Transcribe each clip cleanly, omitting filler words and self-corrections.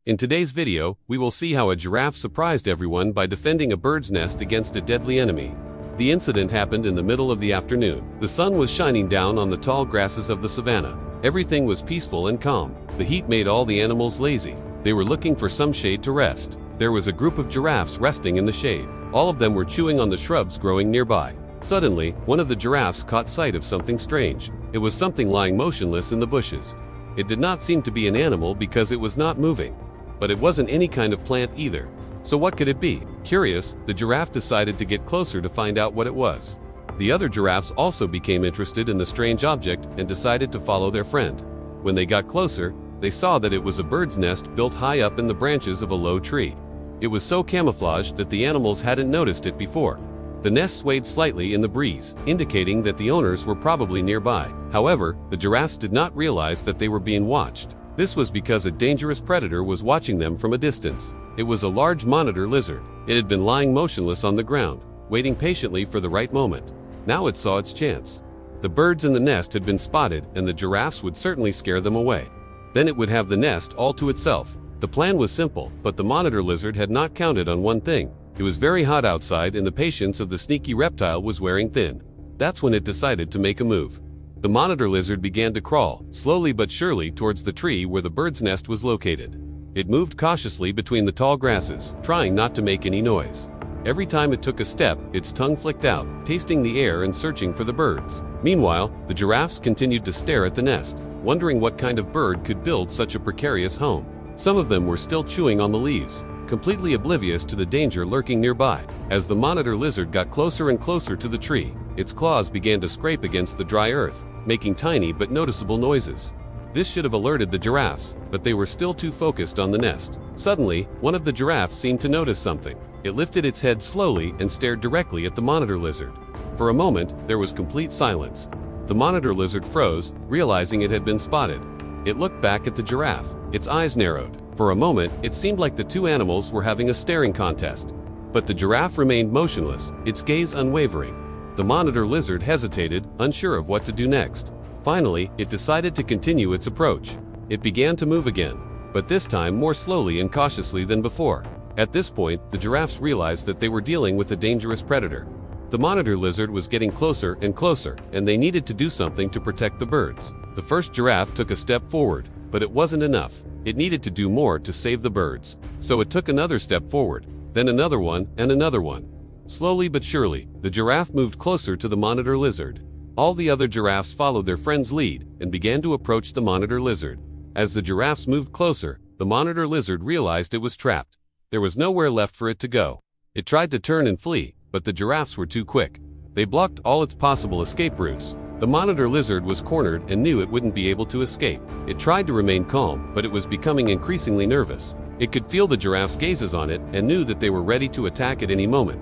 In today's video, we will see how a giraffe surprised everyone by defending a bird's nest against a deadly enemy. The incident happened in the middle of the afternoon. The sun was shining down on the tall grasses of the savanna. Everything was peaceful and calm. The heat made all the animals lazy. They were looking for some shade to rest. There was a group of giraffes resting in the shade. All of them were chewing on the shrubs growing nearby. Suddenly, one of the giraffes caught sight of something strange. It was something lying motionless in the bushes. It did not seem to be an animal because it was not moving. But it wasn't any kind of plant either. So what could it be? Curious, the giraffe decided to get closer to find out what it was. The other giraffes also became interested in the strange object and decided to follow their friend. When they got closer, they saw that it was a bird's nest built high up in the branches of a low tree. It was so camouflaged that the animals hadn't noticed it before. The nest swayed slightly in the breeze, indicating that the owners were probably nearby. However, the giraffes did not realize that they were being watched. This was because a dangerous predator was watching them from a distance. It was a large monitor lizard. It had been lying motionless on the ground, waiting patiently for the right moment. Now it saw its chance. The birds in the nest had been spotted, and the giraffes would certainly scare them away. Then it would have the nest all to itself. The plan was simple, but the monitor lizard had not counted on one thing. It was very hot outside, and the patience of the sneaky reptile was wearing thin. That's when it decided to make a move. The monitor lizard began to crawl, slowly but surely, towards the tree where the bird's nest was located. It moved cautiously between the tall grasses, trying not to make any noise. Every time it took a step, its tongue flicked out, tasting the air and searching for the birds. Meanwhile, the giraffes continued to stare at the nest, wondering what kind of bird could build such a precarious home. Some of them were still chewing on the leaves, completely oblivious to the danger lurking nearby. As the monitor lizard got closer and closer to the tree, its claws began to scrape against the dry earth, making tiny but noticeable noises. This should have alerted the giraffes, but they were still too focused on the nest. Suddenly, one of the giraffes seemed to notice something. It lifted its head slowly and stared directly at the monitor lizard. For a moment, there was complete silence. The monitor lizard froze, realizing it had been spotted. It looked back at the giraffe. Its eyes narrowed. For a moment, it seemed like the two animals were having a staring contest. But the giraffe remained motionless, its gaze unwavering. The monitor lizard hesitated, unsure of what to do next. Finally, it decided to continue its approach. It began to move again, but this time more slowly and cautiously than before. At this point, the giraffes realized that they were dealing with a dangerous predator. The monitor lizard was getting closer and closer, and they needed to do something to protect the birds. The first giraffe took a step forward, but it wasn't enough. It needed to do more to save the birds. So it took another step forward, then another one, and another one. Slowly but surely, the giraffe moved closer to the monitor lizard. All the other giraffes followed their friend's lead and began to approach the monitor lizard. As the giraffes moved closer, the monitor lizard realized it was trapped. There was nowhere left for it to go. It tried to turn and flee, but the giraffes were too quick. They blocked all its possible escape routes. The monitor lizard was cornered and knew it wouldn't be able to escape. It tried to remain calm, but it was becoming increasingly nervous. It could feel the giraffes' gazes on it and knew that they were ready to attack at any moment.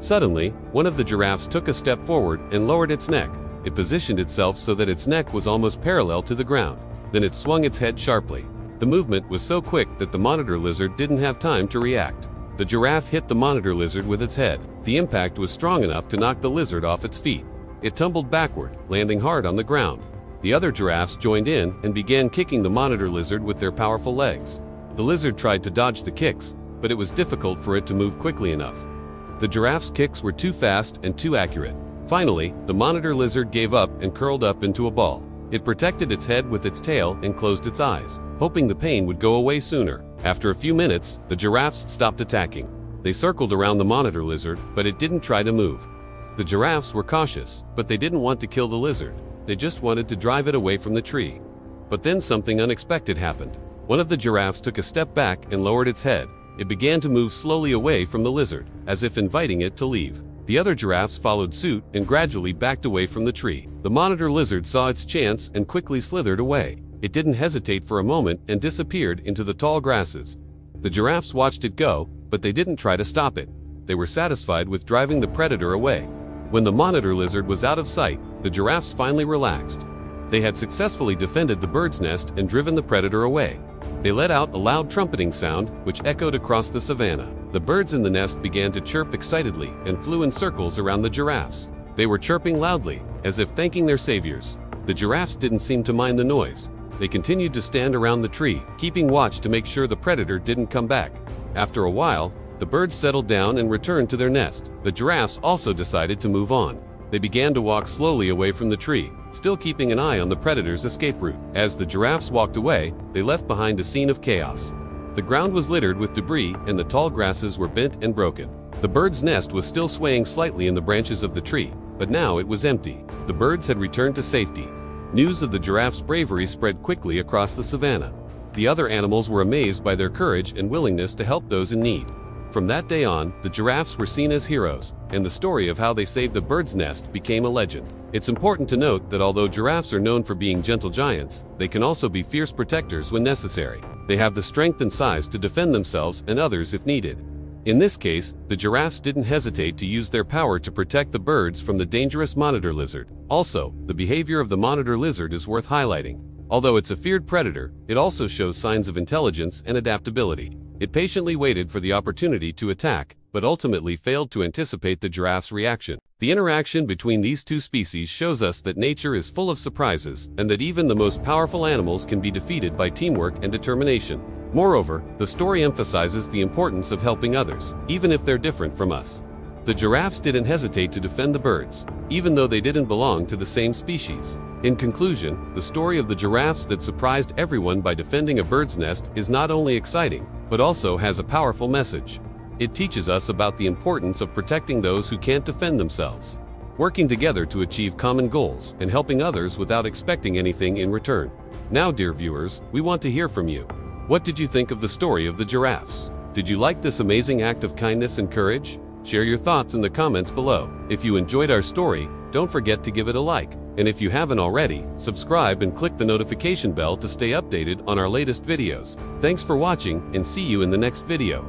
Suddenly, one of the giraffes took a step forward and lowered its neck. It positioned itself so that its neck was almost parallel to the ground. Then it swung its head sharply. The movement was so quick that the monitor lizard didn't have time to react. The giraffe hit the monitor lizard with its head. The impact was strong enough to knock the lizard off its feet. It tumbled backward, landing hard on the ground. The other giraffes joined in and began kicking the monitor lizard with their powerful legs. The lizard tried to dodge the kicks, but it was difficult for it to move quickly enough. The giraffe's kicks were too fast and too accurate. Finally, the monitor lizard gave up and curled up into a ball. It protected its head with its tail and closed its eyes, hoping the pain would go away sooner. After a few minutes, the giraffes stopped attacking. They circled around the monitor lizard, but it didn't try to move. The giraffes were cautious, but they didn't want to kill the lizard. They just wanted to drive it away from the tree. But then something unexpected happened. One of the giraffes took a step back and lowered its head. It began to move slowly away from the lizard, as if inviting it to leave. The other giraffes followed suit and gradually backed away from the tree. The monitor lizard saw its chance and quickly slithered away. It didn't hesitate for a moment and disappeared into the tall grasses. The giraffes watched it go, but they didn't try to stop it. They were satisfied with driving the predator away. When the monitor lizard was out of sight, the giraffes finally relaxed. They had successfully defended the bird's nest and driven the predator away. They let out a loud trumpeting sound, which echoed across the savanna. The birds in the nest began to chirp excitedly and flew in circles around the giraffes. They were chirping loudly, as if thanking their saviors. The giraffes didn't seem to mind the noise. They continued to stand around the tree, keeping watch to make sure the predator didn't come back. After a while, the birds settled down and returned to their nest. The giraffes also decided to move on. They began to walk slowly away from the tree, still keeping an eye on the predator's escape route. As the giraffes walked away, they left behind a scene of chaos. The ground was littered with debris and the tall grasses were bent and broken. The bird's nest was still swaying slightly in the branches of the tree, but now it was empty. The birds had returned to safety. News of the giraffe's bravery spread quickly across the savannah. The other animals were amazed by their courage and willingness to help those in need. From that day on, the giraffes were seen as heroes, and the story of how they saved the bird's nest became a legend. It's important to note that although giraffes are known for being gentle giants, they can also be fierce protectors when necessary. They have the strength and size to defend themselves and others if needed. In this case, the giraffes didn't hesitate to use their power to protect the birds from the dangerous monitor lizard. Also, the behavior of the monitor lizard is worth highlighting. Although it's a feared predator, it also shows signs of intelligence and adaptability. It patiently waited for the opportunity to attack, but ultimately failed to anticipate the giraffe's reaction. The interaction between these two species shows us that nature is full of surprises, and that even the most powerful animals can be defeated by teamwork and determination. Moreover, the story emphasizes the importance of helping others, even if they're different from us. The giraffes didn't hesitate to defend the birds, even though they didn't belong to the same species. In conclusion, the story of the giraffes that surprised everyone by defending a bird's nest is not only exciting, but also has a powerful message. It teaches us about the importance of protecting those who can't defend themselves, working together to achieve common goals, and helping others without expecting anything in return. Now, dear viewers, we want to hear from you. What did you think of the story of the giraffes? Did you like this amazing act of kindness and courage? Share your thoughts in the comments below. If you enjoyed our story, don't forget to give it a like. And if you haven't already, subscribe and click the notification bell to stay updated on our latest videos. Thanks for watching, and see you in the next video.